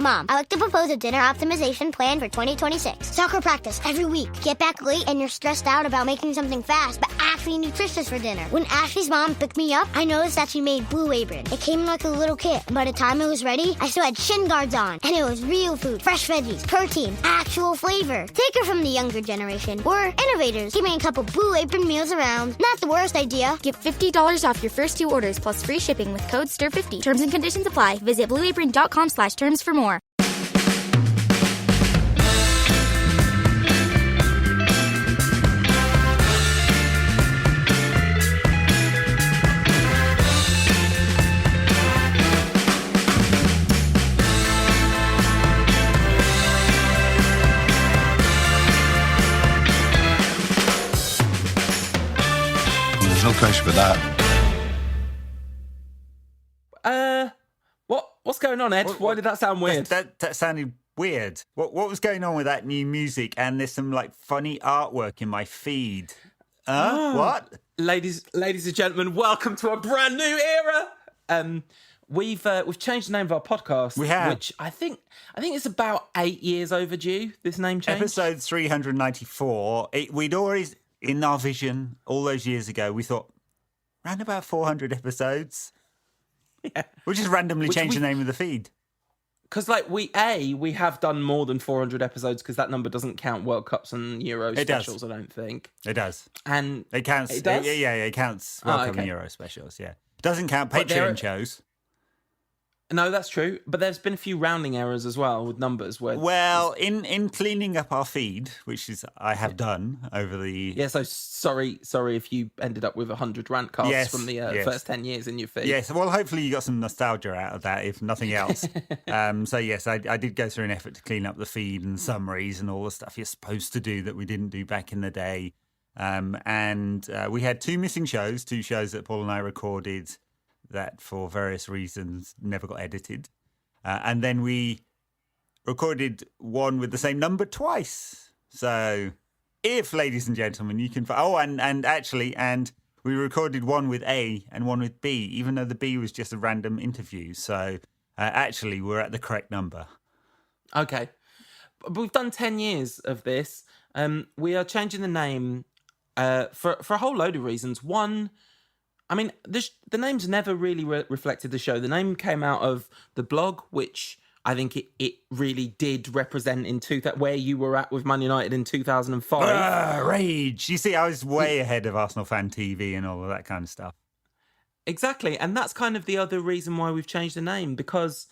Mom, I like to propose a dinner optimization plan for 2026. Soccer practice every week. Get back late and you're stressed out about making something fast, but actually nutritious for dinner. When Ashley's mom picked me up, I noticed that she made Blue Apron. It came like a little kit. By the time it was ready, I still had shin guards on. And it was real food, fresh veggies, protein, actual flavor. Take her from the younger generation. We're innovators, keeping a couple Blue Apron meals around. Not the worst idea. Get $50 off your first 2 orders plus free shipping with code STIR50. Terms and conditions apply. Visit blueapron.com/terms for more. There's no question for that. What's going on, Ed? Why did that sound weird? That sounded weird. What was going on with that new music? And there's some like funny artwork in my feed. What? Ladies and gentlemen, welcome to a brand new era. We've changed the name of our podcast. We have, which I think it's about 8 years overdue. This name change. Episode 394. We'd always, in our vision all those years ago, we thought around about 400 episodes. Yeah. We'll just randomly change the name of the feed. Because, we have done more than 400 episodes because that number doesn't count World Cups and Euro specials, I don't think. It does. And it counts. It does? It counts World Cup and Euro specials, yeah. It doesn't count Patreon shows. No, that's true. But there's been a few rounding errors as well with numbers. Well, in cleaning up our feed, which I have done over the... Yeah, so sorry if you ended up with 100 rant casts from the first 10 years in your feed. Yes, well, hopefully you got some nostalgia out of that, if nothing else. So, yes, I did go through an effort to clean up the feed and summaries and all the stuff you're supposed to do that we didn't do back in the day. And we had 2 missing shows, 2 shows that Paul and I recorded that for various reasons never got edited. And then we recorded one with the same number twice. So if, ladies and gentlemen, you can... and we recorded one with A and one with B, even though the B was just a random interview. So actually, we're at the correct number. Okay. But we've done 10 years of this. We are changing the name for a whole load of reasons. One... I mean, the name's never really reflected the show. The name came out of the blog, which I think it really did represent where you were at with Man United in 2005. Rage. You see, I was way ahead of Arsenal Fan TV and all of that kind of stuff. Exactly. And that's kind of the other reason why we've changed the name, because,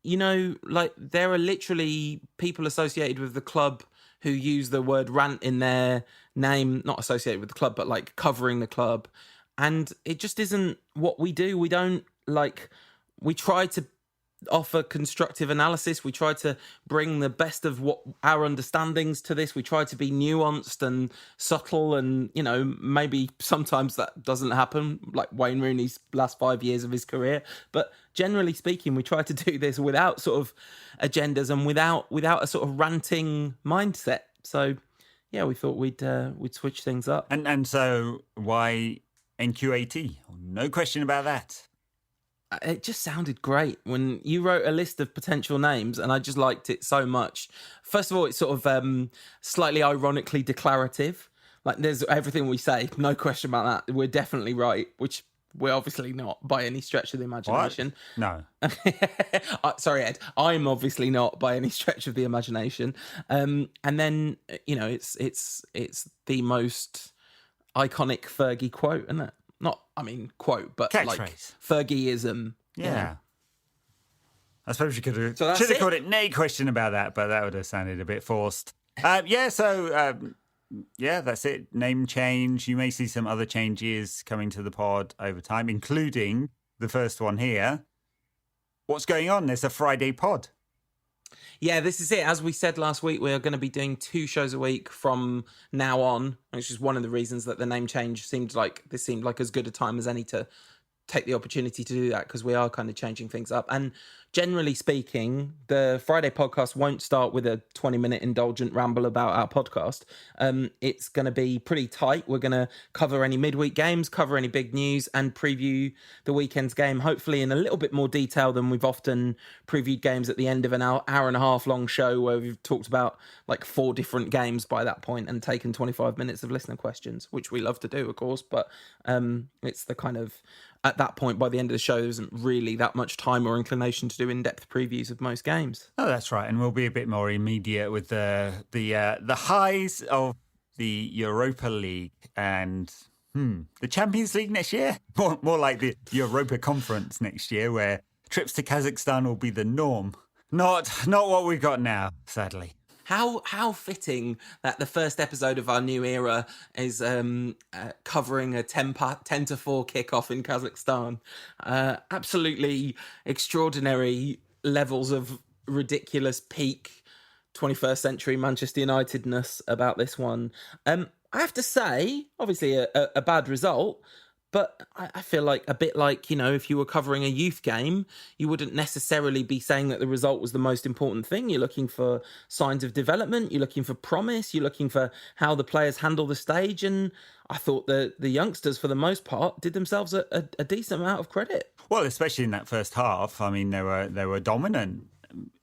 there are literally people associated with the club who use the word rant in their name, not associated with the club, but covering the club. And it just isn't what we do. We don't we try to offer constructive analysis. We try to bring the best of what our understandings to this. We try to be nuanced and subtle, and, maybe sometimes that doesn't happen, like Wayne Rooney's last 5 years of his career. But generally speaking, we try to do this without sort of agendas and without a sort of ranting mindset. So, yeah, we thought we'd switch things up. And so why NQAT? No question about that. It just sounded great when you wrote a list of potential names, and I just liked it so much. First of all, it's sort of slightly ironically declarative. There's everything we say, no question about that. We're definitely right, which we're obviously not by any stretch of the imagination. What? No. Sorry, Ed. I'm obviously not by any stretch of the imagination. And then, it's the most iconic Fergie quote, isn't it? Quote, but catchphrase. Fergieism. Yeah. I suppose you should have called it no question about that, but that would have sounded a bit forced. That's it. Name change. You may see some other changes coming to the pod over time, including the first one here. What's going on? There's a Friday pod. Yeah, this is it. As we said last week, we are going to be doing 2 shows a week from now on, which is one of the reasons that the name change seemed like as good a time as any to take the opportunity to do that, because we are kind of changing things up. And generally speaking, the Friday podcast won't start with a 20-minute indulgent ramble about our podcast. It's going to be pretty tight. We're going to cover any midweek games, cover any big news, and preview the weekend's game, hopefully in a little bit more detail than we've often previewed games at the end of an hour and a half long show where we've talked about like 4 different games by that point and taken 25 minutes of listener questions, which we love to do, of course. But it's the kind of, at that point, by the end of the show, there isn't really that much time or inclination to do in-depth previews of most games. Oh, that's right. And we'll be a bit more immediate with the highs of the Europa League and the Champions League next year. More like the Europa Conference next year, where trips to Kazakhstan will be the norm. Not what we've got now, sadly. How fitting that the first episode of our new era is covering a 10 to 4 kickoff in Kazakhstan. Absolutely extraordinary levels of ridiculous peak 21st century Manchester Unitedness about this one. I have to say, obviously a bad result, but I feel like a bit like, if you were covering a youth game, you wouldn't necessarily be saying that the result was the most important thing. You're looking for signs of development. You're looking for promise. You're looking for how the players handle the stage. And I thought that the youngsters, for the most part, did themselves a decent amount of credit. Well, especially in that first half. I mean, they were dominant.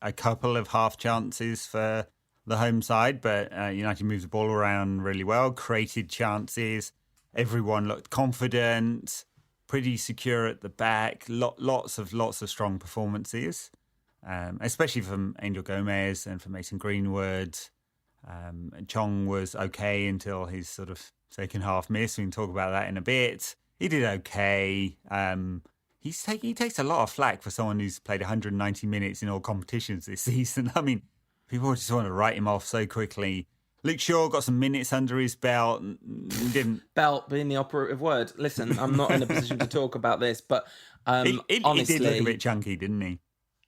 A couple of half chances for the home side, but United moved the ball around really well, created chances. Everyone looked confident, pretty secure at the back. Lots of strong performances, especially from Angel Gomez and from Mason Greenwood. Chong was okay until his sort of second half miss. We can talk about that in a bit. He did okay. He takes a lot of flack for someone who's played 190 minutes in all competitions this season. I mean, people just want to write him off so quickly. Luke Shaw got some minutes under his belt. Didn't belt being the operative word. Listen, I'm not in a position to talk about this, but honestly, he did look a bit chunky, didn't he?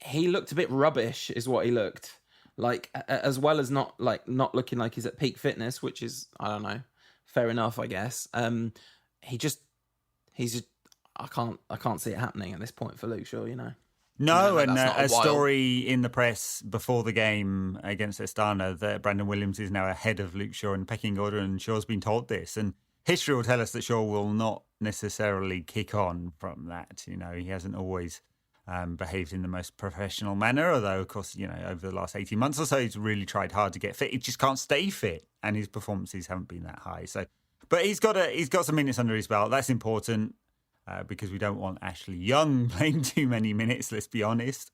He looked a bit rubbish, is what he looked like. As well as not looking like he's at peak fitness, which is, I don't know, fair enough, I guess. I can't see it happening at this point for Luke Shaw. No, and a story in the press before the game against Astana that Brandon Williams is now ahead of Luke Shaw in the pecking order, and Shaw's been told this. And history will tell us that Shaw will not necessarily kick on from that. He hasn't always behaved in the most professional manner, although, of course, over the last 18 months or so, he's really tried hard to get fit. He just can't stay fit, and his performances haven't been that high. So, but he's got some minutes under his belt. That's important. Because we don't want Ashley Young playing too many minutes, let's be honest.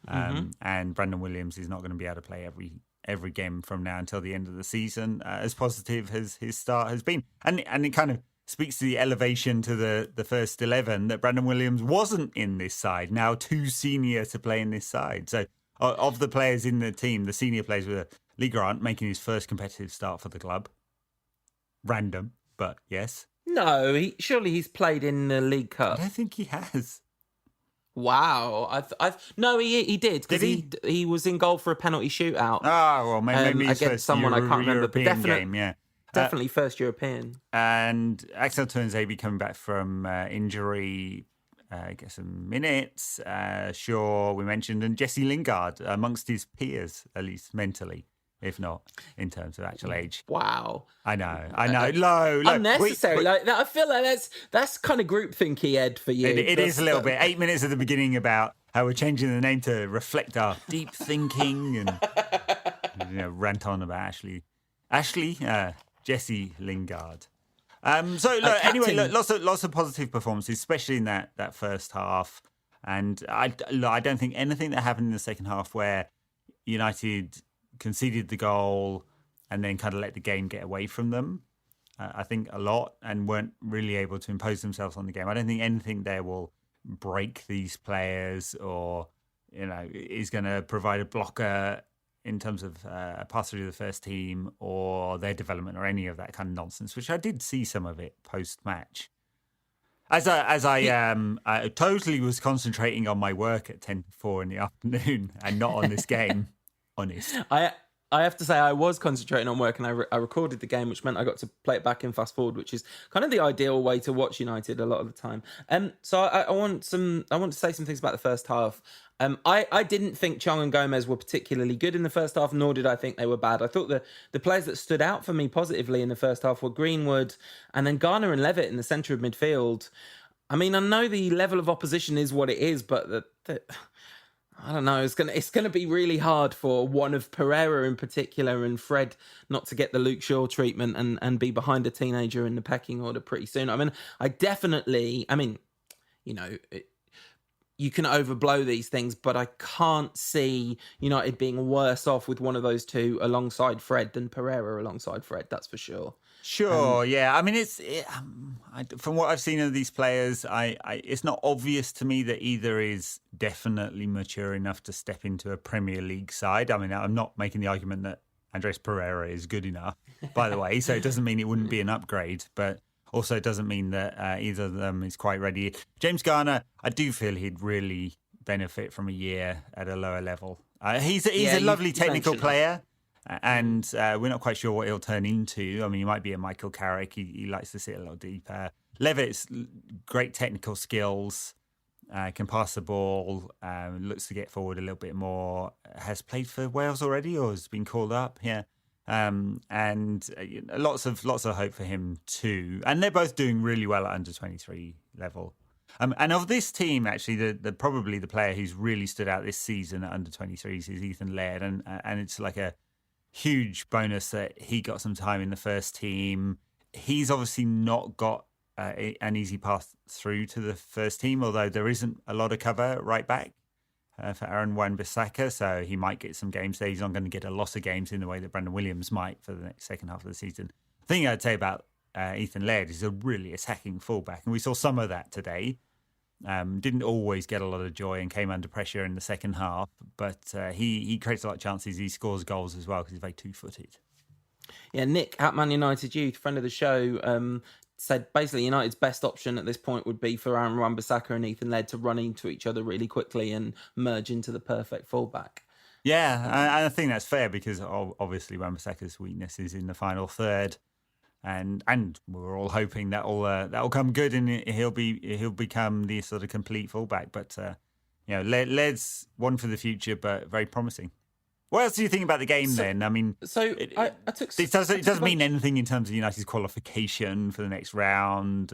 And Brandon Williams is not going to be able to play every game from now until the end of the season, as positive as his start has been. And it kind of speaks to the elevation to the first 11 that Brandon Williams wasn't in this side, now too senior to play in this side. So of the players in the team, the senior players were Lee Grant making his first competitive start for the club. Random, but yes. No, surely he's played in the League Cup. I don't think he has. Wow, no, he did, because he was in goal for a penalty shootout. Oh, well, maybe his against first someone I can't remember, but game, yeah. Definitely first European. And Axel Tuanzebe coming back from injury, get some minutes. Shaw, we mentioned, and Jesse Lingard amongst his peers, at least mentally, if not in terms of actual age. Wow. I know. Low. Unnecessary. I feel like that's kind of groupthinky, Ed, for you. It is a little bit. 8 minutes at the beginning about how we're changing the name to reflect our deep thinking and rant on about Jesse Lingard. Anyway, lots of positive performances, especially in that first half. And I don't think anything that happened in the second half where United conceded the goal and then kind of let the game get away from them. I think a lot, and weren't really able to impose themselves on the game. I don't think anything there will break these players or, is going to provide a blocker in terms of a pass through the first team or their development or any of that kind of nonsense, which I did see some of it post-match. As I totally was concentrating on my work at 10 to 4 in the afternoon and not on this game. Honest. I have to say I was concentrating on work, and I recorded the game, which meant I got to play it back in fast forward, which is kind of the ideal way to watch United a lot of the time. So I want to say some things about the first half. I didn't think Chong and Gomez were particularly good in the first half, nor did I think they were bad. I thought the players that stood out for me positively in the first half were Greenwood and then Garner and Levitt in the centre of midfield. I mean, I know the level of opposition is what it is, but I don't know. It's gonna be really hard for one of Pereira in particular and Fred not to get the Luke Shaw treatment and be behind a teenager in the pecking order pretty soon. I mean, you can overblow these things, but I can't see United being worse off with one of those two alongside Fred than Pereira alongside Fred. That's for sure. Sure, yeah. I mean, from what I've seen of these players, it's not obvious to me that either is definitely mature enough to step into a Premier League side. I mean, I'm not making the argument that Andres Pereira is good enough, by the way, so it doesn't mean it wouldn't be an upgrade, but also it doesn't mean that either of them is quite ready. James Garner, I do feel he'd really benefit from a year at a lower level. He's a lovely technical player. And we're not quite sure what he'll turn into. I mean, he might be a Michael Carrick. He likes to sit a little deeper. Levitt's great technical skills, can pass the ball, looks to get forward a little bit more. Has played for Wales already, or has been called up. Yeah, and lots of hope for him too. And they're both doing really well at under 23 level. And of this team, actually, probably the player who's really stood out this season at under 23s is Ethan Laird, and it's like a huge bonus that he got some time in the first team. He's obviously not got an easy path through to the first team, although there isn't a lot of cover right back for Aaron Wan-Bissaka, so he might get some games there. He's not going to get a lot of games in the way that Brandon Williams might for the next second half of the season. The thing I'd say about Ethan Laird is a really attacking fullback, and we saw some of that today. Didn't always get a lot of joy and came under pressure in the second half, but he creates a lot of chances. He scores goals as well because he's very two-footed. Yeah, Nick at Man United Youth, friend of the show, said basically United's best option at this point would be for Aaron Wan-Bissaka and Ethan Laird to run into each other really quickly and merge into the perfect fullback. Yeah, I think that's fair because obviously Wan-Bissaka's weakness is in the final third. And we're all hoping that'll come good and he'll become the sort of complete fullback. But Laird's one for the future, but very promising. What else do you think about the game then? I mean, it doesn't mean anything in terms of United's qualification for the next round.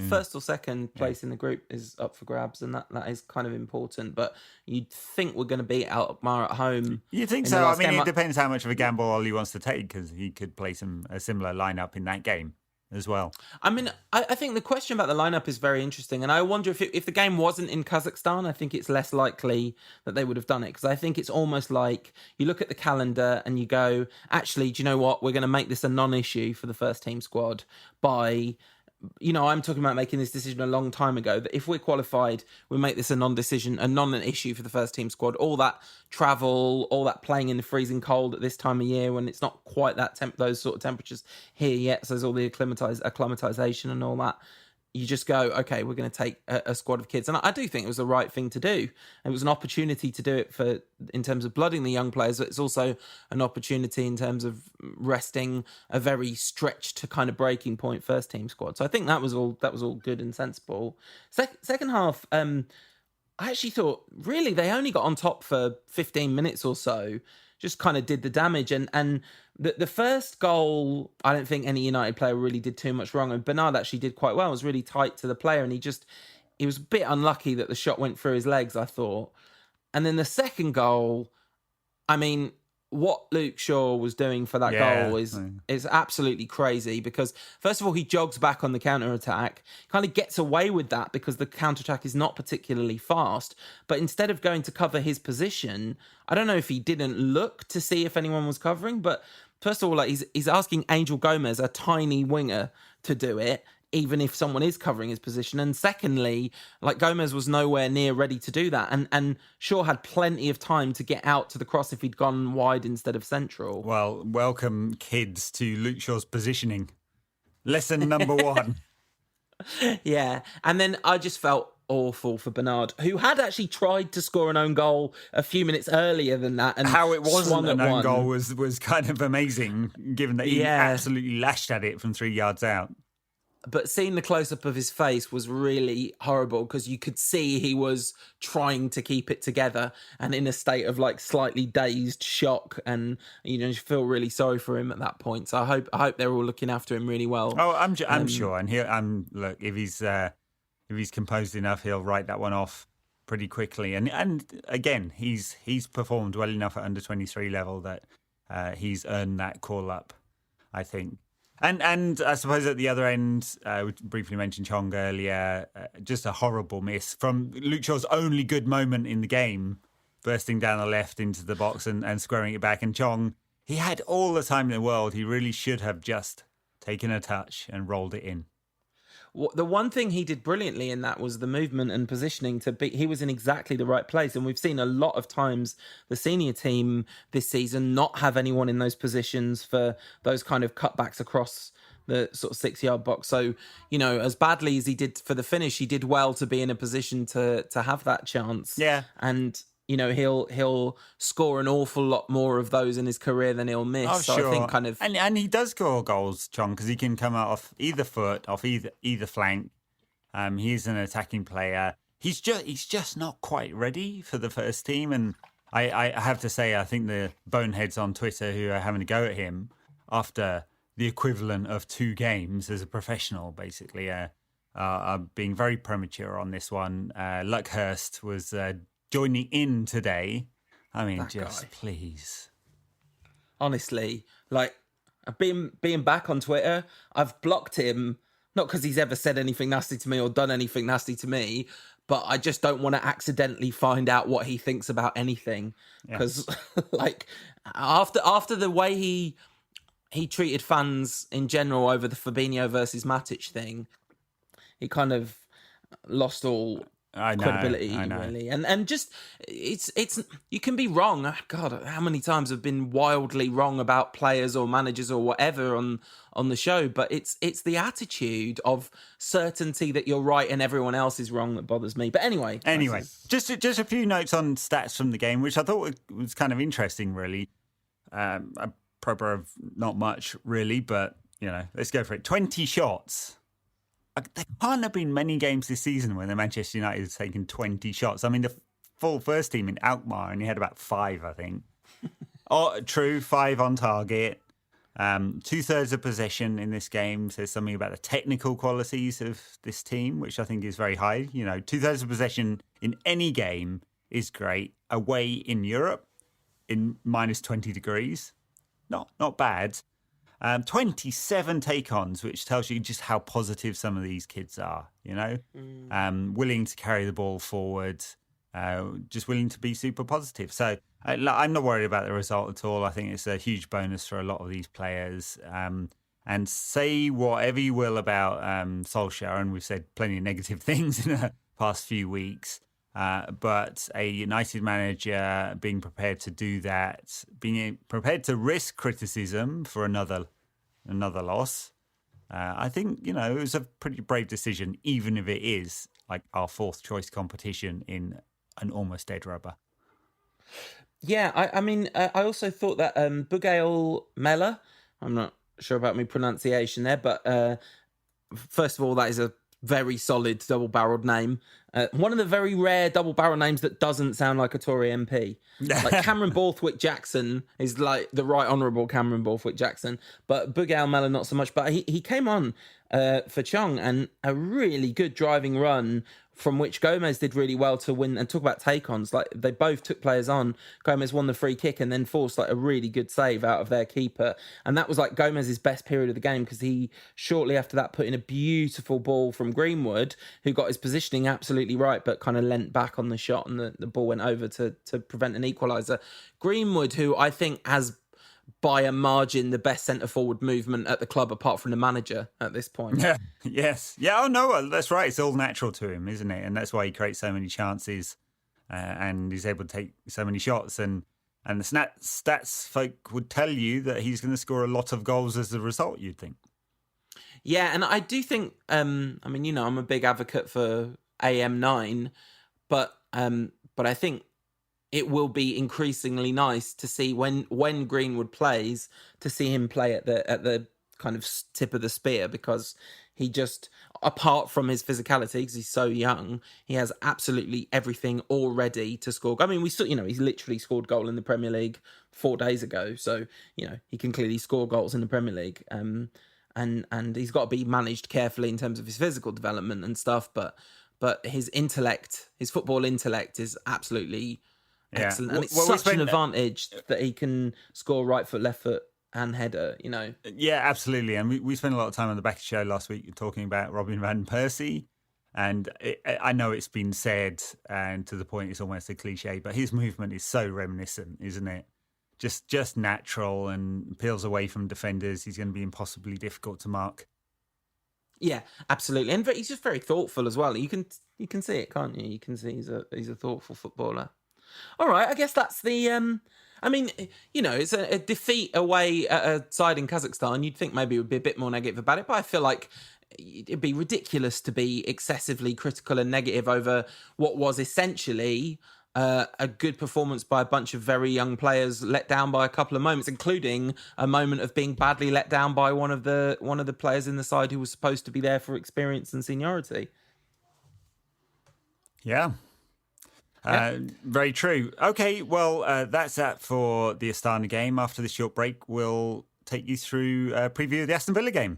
First or second place in the group is up for grabs, and that is kind of important. But you'd think we're going to beat Alkmaar at home. You think so? I mean, it depends how much of a gamble Ollie wants to take because he could play a similar lineup in that game as well. I mean, I think the question about the lineup is very interesting, and I wonder if the game wasn't in Kazakhstan, I think it's less likely that they would have done it because I think it's almost like you look at the calendar and you go, actually, do you know what? We're going to make this a non-issue for the first team squad by. I'm talking about making this decision a long time ago, that if we're qualified, we make this a non-issue for the first team squad. All that travel, all that playing in the freezing cold at this time of year when it's not quite those sort of temperatures here yet. So there's all the acclimatization and all that. You just go, okay, we're going to take a squad of kids. And I do think it was the right thing to do. It was an opportunity to do it in terms of blooding the young players, but it's also an opportunity in terms of resting a very stretched to kind of breaking point first team squad. So I think that was all good and sensible. Second half, I actually thought, really, they only got on top for 15 minutes or so, just kind of did the damage. And the first goal, I don't think any United player really did too much wrong. And Bernard actually did quite well. It was really tight to the player. And he was a bit unlucky that the shot went through his legs, I thought. And then the second goal, I mean, what Luke Shaw was doing for that goal is absolutely crazy because, first of all, he jogs back on the counter-attack, kind of gets away with that because the counter-attack is not particularly fast. But instead of going to cover his position, I don't know if he didn't look to see if anyone was covering, but first of all, he's asking Angel Gomez, a tiny winger, to do it, even if someone is covering his position. And secondly, Gomez was nowhere near ready to do that. And Shaw had plenty of time to get out to the cross if he'd gone wide instead of central. Well, welcome, kids, to Luke Shaw's positioning. Lesson number one. Yeah. And then I just felt awful for Bernard, who had actually tried to score an own goal a few minutes earlier than that. And how it wasn't an own goal was kind of amazing, given that he absolutely lashed at it from 3 yards out. but seeing the close-up of his face was really horrible because you could see he was trying to keep it together and in a state of like slightly dazed shock, and you feel really sorry for him at that point. So I hope they're all looking after him really well. Oh, I'm sure, and look, if he's composed enough, he'll write that one off pretty quickly. And again, he's performed well enough at under 23 level that he's earned that call up, I think. And I suppose at the other end, we briefly mentioned Chong earlier, just a horrible miss from Luke Shaw's only good moment in the game, bursting down the left into the box and squaring it back. And Chong, he had all the time in the world. He really should have just taken a touch and rolled it in. The one thing he did brilliantly in that was the movement and positioning he was in exactly the right place. And we've seen a lot of times the senior team this season not have anyone in those positions for those kind of cutbacks across the sort of 6-yard box. So, as badly as he did for the finish, he did well to be in a position to have that chance. Yeah. And he'll score an awful lot more of those in his career than he'll miss. Oh, so sure. I think kind of... And he does score goals, Chong, because he can come out off either foot, off either flank. He's an attacking player. He's just not quite ready for the first team. And I have to say, I think the boneheads on Twitter who are having a go at him after the equivalent of 2 games as a professional, basically, are being very premature on this one. Luckhurst was... joining in today. I mean, please. Honestly, like being back on Twitter, I've blocked him, not because he's ever said anything nasty to me or done anything nasty to me, but I just don't want to accidentally find out what he thinks about anything. Because like after the way he treated fans in general over the Fabinho versus Matic thing, he kind of lost all credibility, really. And just it's you can be wrong. God, how many times I've been wildly wrong about players or managers or whatever on the show, but it's the attitude of certainty that you're right and everyone else is wrong that bothers me. But anyway, just a few notes on stats from the game, which I thought was kind of interesting, really. Proper of not much, really, but let's go for it. 20 shots. There can't have been many games this season when the Manchester United has taken 20 shots. I mean, the full first team in Alkmaar only had about 5, I think. True, 5 on target. 2/3 of possession in this game says something about the technical qualities of this team, which I think is very high. 2/3 of possession in any game is great. Away in Europe, in minus 20 degrees, not bad. 27 take-ons, which tells you just how positive some of these kids are, willing to carry the ball forward, just willing to be super positive. So I'm not worried about the result at all. I think it's a huge bonus for a lot of these players. And say whatever you will about Solskjaer, and we've said plenty of negative things in the past few weeks, but a United manager being prepared to do that, being prepared to risk criticism for another loss, I think, it was a pretty brave decision, even if it is like our 4th choice competition in an almost dead rubber. Yeah, I mean, I also thought that Bugail Mella, I'm not sure about my pronunciation there, but first of all, that is a very solid double-barreled name. One of the very rare double-barrel names that doesn't sound like a Tory MP. Like Cameron Borthwick Jackson is like the Right Honourable Cameron Borthwick Jackson, but Bugail Mella not so much. But he came on for Chong, and a really good driving run from which Gomez did really well to win. And talk about take-ons, like they both took players on. Gomez won the free kick and then forced like a really good save out of their keeper. And that was like Gomez's best period of the game, because he shortly after that put in a beautiful ball from Greenwood, who got his positioning absolutely right, but kind of leant back on the shot and the ball went over to prevent an equaliser. Greenwood, who I think has by a margin the best centre-forward movement at the club apart from the manager at this point. Yeah, yes. Yeah, oh no, that's right. It's all natural to him, isn't it? And that's why he creates so many chances and he's able to take so many shots. And the stats folk would tell you that he's going to score a lot of goals as a result, you'd think. Yeah, and I do think, I mean, I'm a big advocate for AM9, but I think it will be increasingly nice to see when Greenwood plays, to see him play at the kind of tip of the spear, because he just, apart from his physicality, because he's so young, he has absolutely everything already to score. I mean, we saw, he's literally scored goal in the Premier League 4 days ago, so he can clearly score goals in the Premier League. And he's got to be managed carefully in terms of his physical development and stuff, but his intellect, his football intellect, is absolutely excellent, and it's such an advantage that he can score right foot, left foot, and header. Yeah, absolutely. And we spent a lot of time on the back of the show last week talking about Robin van Persie, and I know it's been said, and to the point it's almost a cliche, but his movement is so reminiscent, isn't it? Just natural and peels away from defenders. He's going to be impossibly difficult to mark. Yeah, absolutely, and he's just very thoughtful as well. You can see it, can't you? You can see he's a thoughtful footballer. All right, I guess that's the. I mean, it's a defeat away at a side in Kazakhstan. You'd think maybe it would be a bit more negative about it, but I feel like it'd be ridiculous to be excessively critical and negative over what was essentially a good performance by a bunch of very young players, let down by a couple of moments, including a moment of being badly let down by one of the players in the side who was supposed to be there for experience and seniority. Yeah. Very true. Okay, well, that's that for the Astana game. After this short break, we'll take you through a preview of the Aston Villa game.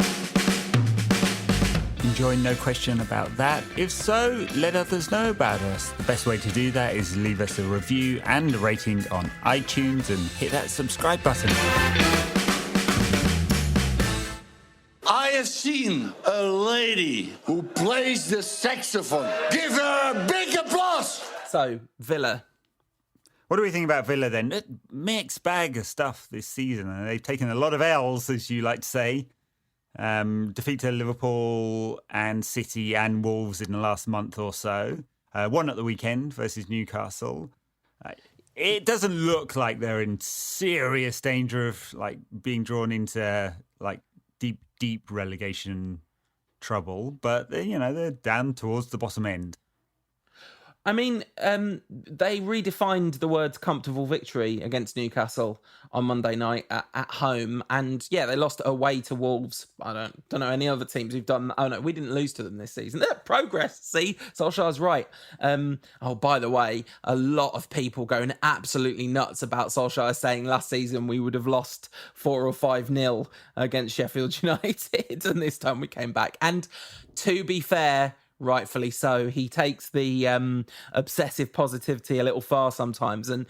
Enjoying, no question about that? If so, let others know about us. The best way to do that is leave us a review and a rating on iTunes and hit that subscribe button. I have seen a lady who plays the saxophone. Give her a big applause! So, Villa. What do we think about Villa then? A mixed bag of stuff this season. And they've taken a lot of L's, as you like to say. Defeat to Liverpool and City and Wolves in the last month or so. One at the weekend versus Newcastle. It doesn't look like they're in serious danger of being drawn into deep relegation trouble, but they're down towards the bottom end. I mean, they redefined the words comfortable victory against Newcastle on Monday night at home. And yeah, they lost away to Wolves. I don't know any other teams who've done that. Oh no, we didn't lose to them this season. Progress, see? Solskjaer's right. By the way, a lot of people going absolutely nuts about Solskjaer saying last season we would have lost 4 or 5-0 against Sheffield United. And this time we came back. And to be fair, rightfully so, he takes the obsessive positivity a little far sometimes, and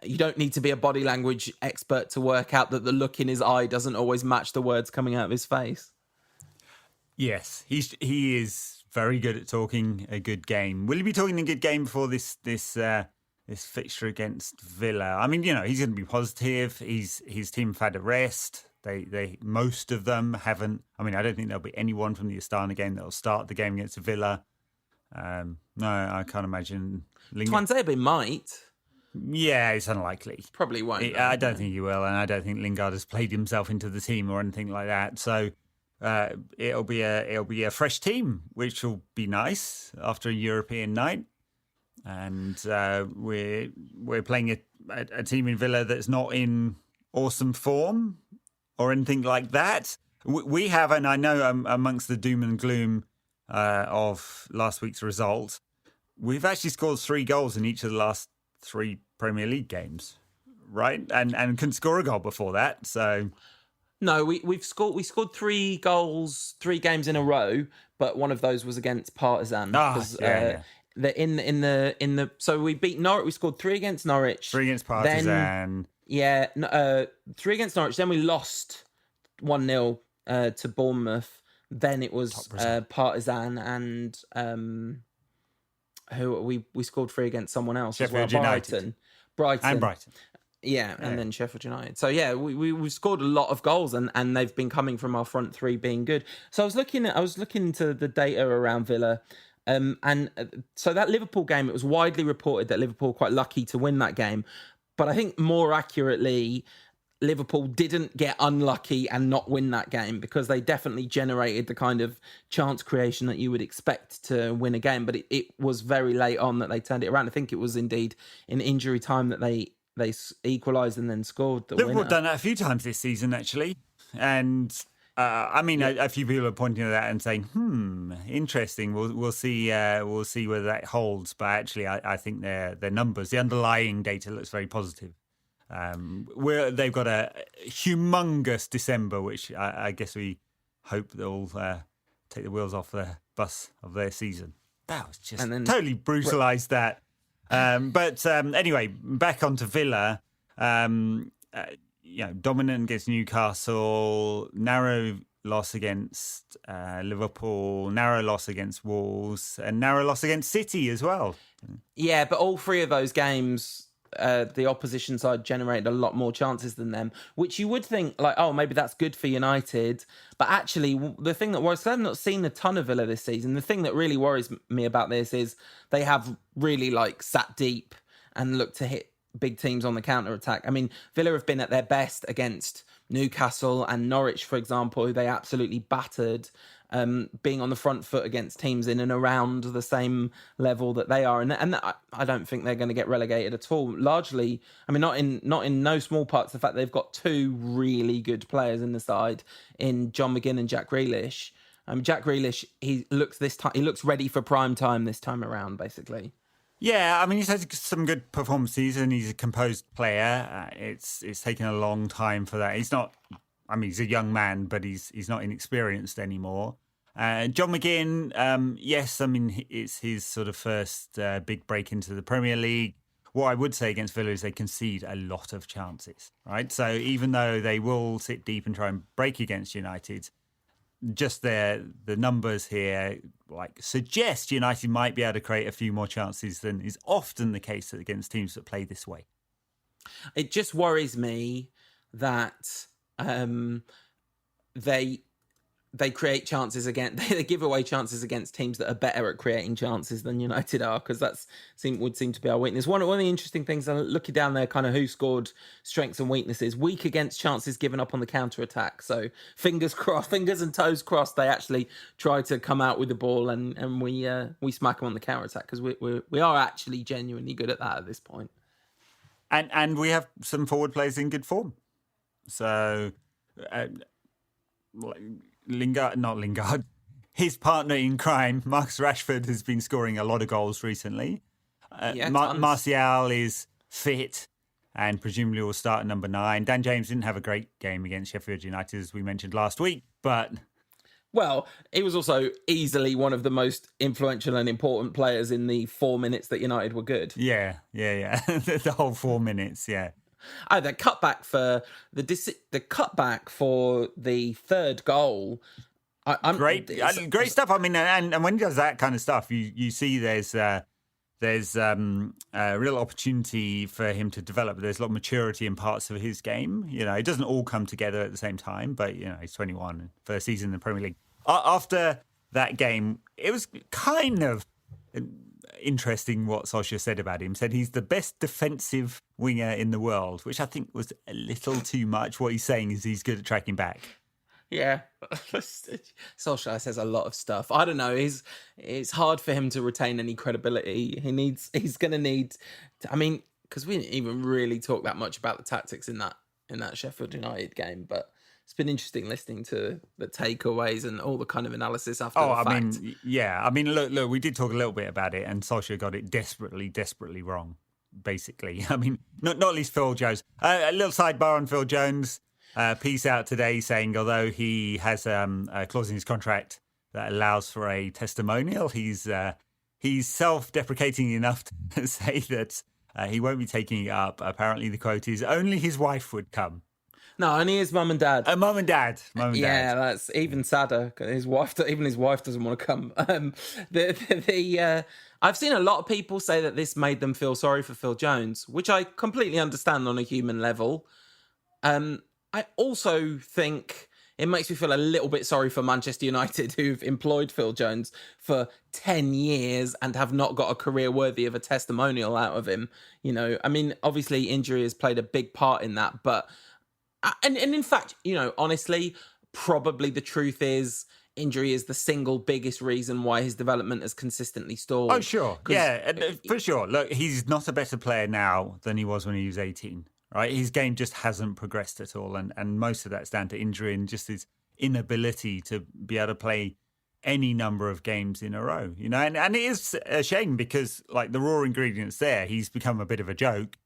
you don't need to be a body language expert to work out that the look in his eye doesn't always match the words coming out of his face. Yes, he is very good at talking a good game. Will he be talking a good game before this fixture against Villa? I mean, he's going to be positive. His team have had a rest. They most of them haven't. I mean, I don't think there'll be anyone from the Astana game that'll start the game against Villa. No, I can't imagine. Tuanzebe might. Yeah, it's unlikely. Probably won't. I don't think he will, and I don't think Lingard has played himself into the team or anything like that. So it'll be a fresh team, which will be nice after a European night. And we're playing a team in Villa that's not in awesome form or anything like that. We have, and I know amongst the doom and gloom of last week's result, we've actually scored 3 goals in each of the last 3 Premier League games, right? And couldn't score a goal before that. So no, we scored 3 goals 3 games in a row, but one of those was against Partizan. So we beat Norwich. We scored 3 against Norwich, 3 against Partizan. 3 against Norwich. Then we lost 1-0 to Bournemouth. Then it was Partizan and who we scored 3 against someone else Sheffield as well. United. Brighton. Yeah, and then Sheffield United. So yeah, we've scored a lot of goals, and they've been coming from our front 3 being good. So I was looking into the data around Villa. So that Liverpool game, it was widely reported that Liverpool were quite lucky to win that game. But I think more accurately, Liverpool didn't get unlucky and not win that game, because they definitely generated the kind of chance creation that you would expect to win a game. But it was very late on that they turned it around. I think it was indeed in injury time that they equalised and then scored the Liverpool winner. have done that a few times this season, actually. And I mean, a few people are pointing to that and saying, interesting. We'll see. We'll see whether that holds. But actually, I think their numbers, the underlying data, looks very positive. They've got a humongous December, which I guess we hope they'll take the wheels off the bus of their season. That was just totally brutalised that. But anyway, back onto Villa. Dominant against Newcastle, narrow loss against Liverpool, narrow loss against Wolves, and narrow loss against City as well. Yeah, but all three of those games, the opposition side generated a lot more chances than them, which you would think, like, oh, maybe that's good for United. But actually, the thing that worries, I've not seen a ton of Villa this season. The thing that really worries me about this is they have really, like, sat deep and looked to hit big teams on the counter-attack. I mean, Villa have been at their best against Newcastle and Norwich, for example, who they absolutely battered, being on the front foot against teams in and around the same level that they are. And I don't think they're going to get relegated at all. Largely, I mean, not in no small parts, the fact they've got two really good players in the side in John McGinn and Jack Grealish. Jack Grealish, he looks ready for prime time this time around, basically. Yeah, I mean, he's had some good performances and he's a composed player. It's taken a long time for that. He's a young man, but he's not inexperienced anymore. John McGinn, yes, I mean, it's his sort of first big break into the Premier League. What I would say against Villa is they concede a lot of chances, right? So even though they will sit deep and try and break against United, just the numbers here suggest United might be able to create a few more chances than is often the case against teams that play this way. It just worries me that they create chances again. They give away chances against teams that are better at creating chances than United are, because would seem to be our weakness. One of the interesting things, looking down there, kind of who scored strengths and weaknesses. Weak against chances given up on the counter attack. So fingers and toes crossed. They actually try to come out with the ball, and we smack them on the counter attack, because we are actually genuinely good at that at this point. And we have some forward players in good form. So. Lingard. His partner in crime, Marcus Rashford, has been scoring a lot of goals recently. Martial is fit and presumably will start at number 9. Dan James didn't have a great game against Sheffield United, as we mentioned last week, but... Well, he was also easily one of the most influential and important players in the 4 minutes that United were good. Yeah. The whole 4 minutes, yeah. Oh, the cutback for the third goal. Great stuff. I mean, and when he does that kind of stuff, you see there's a real opportunity for him to develop. There's a lot of maturity in parts of his game. It doesn't all come together at the same time, but he's 21, first season in the Premier League. After that game, it was kind of interesting what Solskjaer said about him. Said he's the best defensive winger in the world, which I think was a little too much. What he's saying is he's good at tracking back. Yeah, Solskjaer says a lot of stuff. I don't know. It's hard for him to retain any credibility. He's going to need. I mean, because we didn't even really talk that much about the tactics in that Sheffield United game, but it's been interesting listening to the takeaways and all the kind of analysis after the fact. I mean, look, we did talk a little bit about it, and Solskjaer got it desperately wrong, basically. I mean, not least Phil Jones. A little sidebar on Phil Jones. Piece out today saying although he has a clause in his contract that allows for a testimonial, he's self-deprecating enough to say that he won't be taking it up. Apparently, the quote is only his wife would come. No, only his mum and dad. Mum and dad. Yeah, that's even sadder. His wife doesn't want to come. I've seen a lot of people say that this made them feel sorry for Phil Jones, which I completely understand on a human level. I also think it makes me feel a little bit sorry for Manchester United, who've employed Phil Jones for 10 years and have not got a career worthy of a testimonial out of him. I mean, obviously injury has played a big part in that, but and in fact, honestly, probably the truth is injury is the single biggest reason why his development has consistently stalled. Oh, sure. Yeah, for sure. Look, he's not a better player now than he was when he was 18. Right, his game just hasn't progressed at all, and most of that's down to injury and just inability to be able to play any number of games in a row, you know, and it is a shame because like the raw ingredients there, he's become a bit of a joke,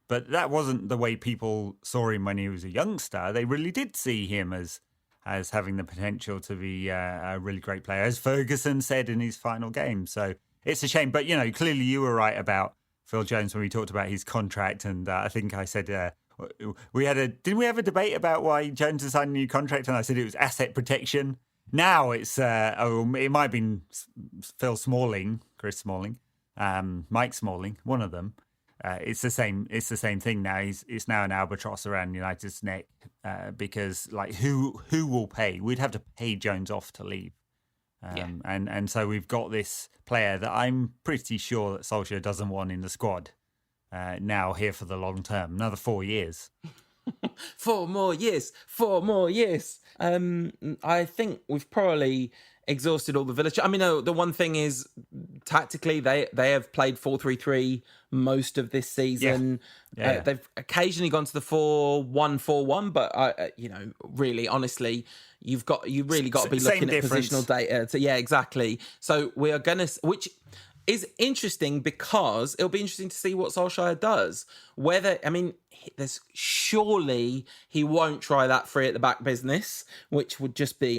but that wasn't the way people saw him when he was a youngster. They really did see him as having the potential to be a really great player, as Ferguson said in his final game. So it's a shame, but you know, clearly you were right about Phil Jones when we talked about his contract, and I think I said didn't we have a debate about why Jones has signed a new contract, and I said it was asset protection. Now it's it might have been Phil Smalling, Chris Smalling, Mike Smalling, one of them. It's the same thing now. It's now an albatross around United's neck because like who will pay? We'd have to pay Jones off to leave. And so we've got this player that I'm pretty sure that Solskjaer doesn't want in the squad now here for the long term, another 4 years. 4 more years. I think we've probably exhausted all the Villa. I mean, the one thing is tactically they have played 4-3-3 most of this season. Yeah. They've occasionally gone to the 4-1-4-1, but really, honestly, you really got to be looking at positional data. Exactly. So we are going to, which is interesting because it'll be interesting to see what Solskjaer does. There's surely he won't try that three at the back business, which would just be,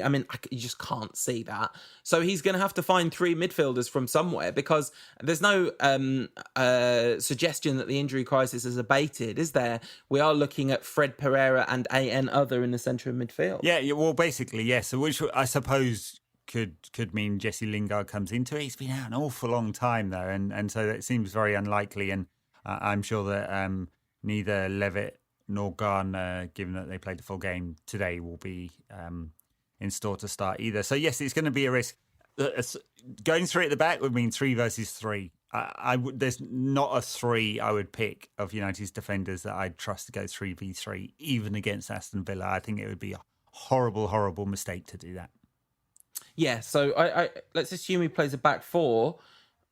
you just can't see that. So he's going to have to find 3 midfielders from somewhere because there's no suggestion that the injury crisis has abated, is there? We are looking at Fred Pereira and AN Other in the centre of midfield. Yeah, well, basically, yes. So which I suppose could mean Jesse Lingard comes into it. He's been out an awful long time though, and so it seems very unlikely. And I'm sure that neither Levitt nor Garner, given that they played the full game today, will be in store to start either. So yes, it's going to be a risk. Going 3 at the back would mean 3 versus 3. There's not a 3 I would pick of United's defenders that I'd trust to go 3v3, even against Aston Villa. I think it would be a horrible, horrible mistake to do that. Yeah, so I let's assume he plays a back 4.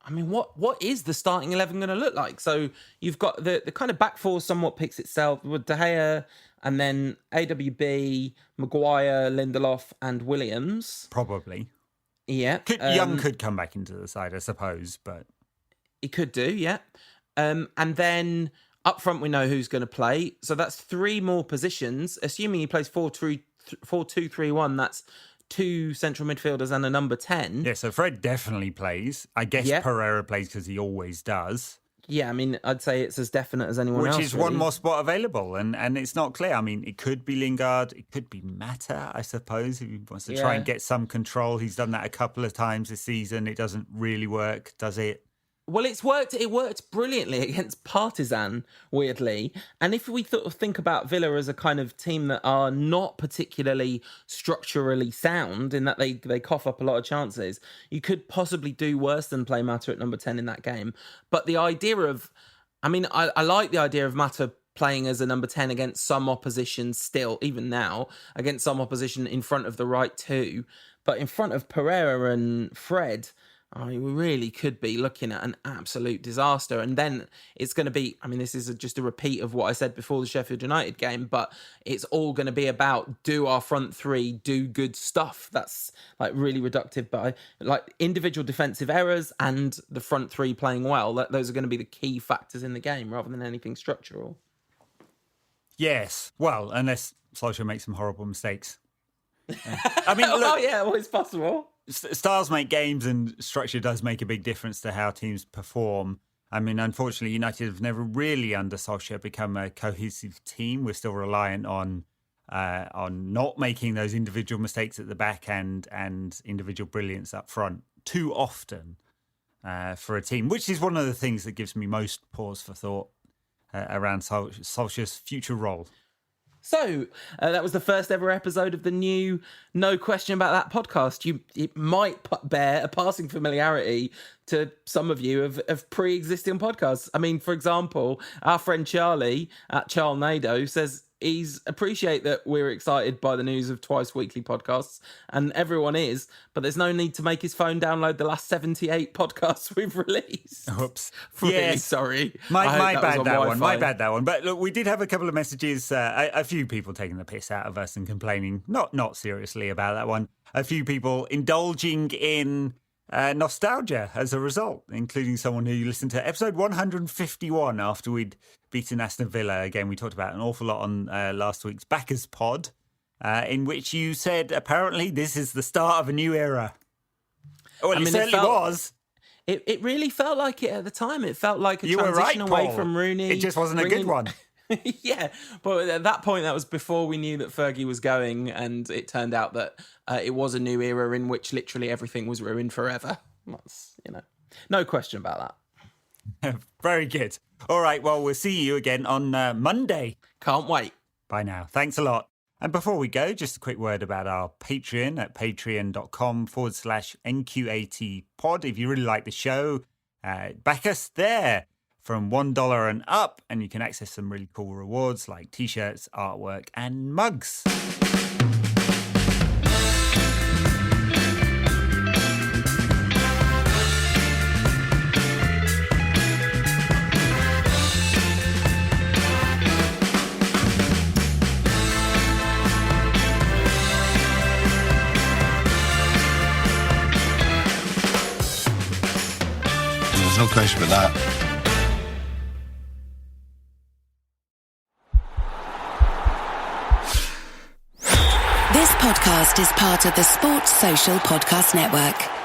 I mean, what is the starting 11 going to look like? So you've got the kind of back 4 somewhat picks itself with De Gea and then AWB, Maguire, Lindelof and Williams. Probably. Yeah. Young could come back into the side, I suppose, but... He could do, yeah. And then up front we know who's going to play. So that's 3 more positions. Assuming he plays 4-2-3-1, that's 2 central midfielders and a number 10. Yeah, so Fred definitely plays. I guess Pereira plays because he always does. Yeah, I'd say it's as definite as anyone else. Which is really. One more spot available, and it's not clear. It could be Lingard, it could be Mata, I suppose, if he wants to try and get some control. He's done that a couple of times this season. It doesn't really work, does it? Well, it worked brilliantly against Partizan, weirdly. And if we think about Villa as a kind of team that are not particularly structurally sound in that they cough up a lot of chances, you could possibly do worse than play Mata at number 10 in that game. But the idea of, I like the idea of Mata playing as a number 10 against some opposition still, even now, against some opposition in front of the right 2. But in front of Pereira and Fred... we really could be looking at an absolute disaster. And then it's going to be, this is just a repeat of what I said before the Sheffield United game, but it's all going to be about, do our front 3 do good stuff? That's really reductive, but individual defensive errors and the front 3 playing well. Those are going to be the key factors in the game rather than anything structural. Yes. Well, unless Solskjaer makes some horrible mistakes. Look, always possible. Styles make games and structure does make a big difference to how teams perform. Unfortunately, United have never really, under Solskjaer, become a cohesive team. We're still reliant on not making those individual mistakes at the back and individual brilliance up front too often for a team, which is one of the things that gives me most pause for thought around Solskjaer's future role. So that was the first ever episode of the new No Question About That podcast. It might bear a passing familiarity to some of you of pre-existing podcasts. For example, our friend Charlie at Charnado says he's appreciate that we're excited by the news of twice weekly podcasts, and everyone is, but there's no need to make his phone download the last 78 podcasts we've released. Oops. Really sorry. My bad that one. But look, we did have a couple of messages, a few people taking the piss out of us and complaining, not seriously about that one. A few people indulging in nostalgia as a result, including someone who listened to episode 151 after we'd beaten Aston Villa. Again, we talked about an awful lot on last week's Backers pod, in which you said apparently this is the start of a new era. Well, it certainly was. It really felt like it at the time. It felt like a you transition were right, away Paul. from Rooney. It just wasn't a good one. Yeah, but at that point, that was before we knew that Fergie was going, and it turned out that it was a new era in which literally everything was ruined forever. That's, no question about that. Very good. All right, well, we'll see you again on Monday. Can't wait. Bye now. Thanks a lot. And before we go, just a quick word about our Patreon at patreon.com/NQAT pod. If you really like the show, back us there from $1 and up, and you can access some really cool rewards like t-shirts, artwork, and mugs. There's no question about that. This podcast is part of the Sports Social Podcast Network.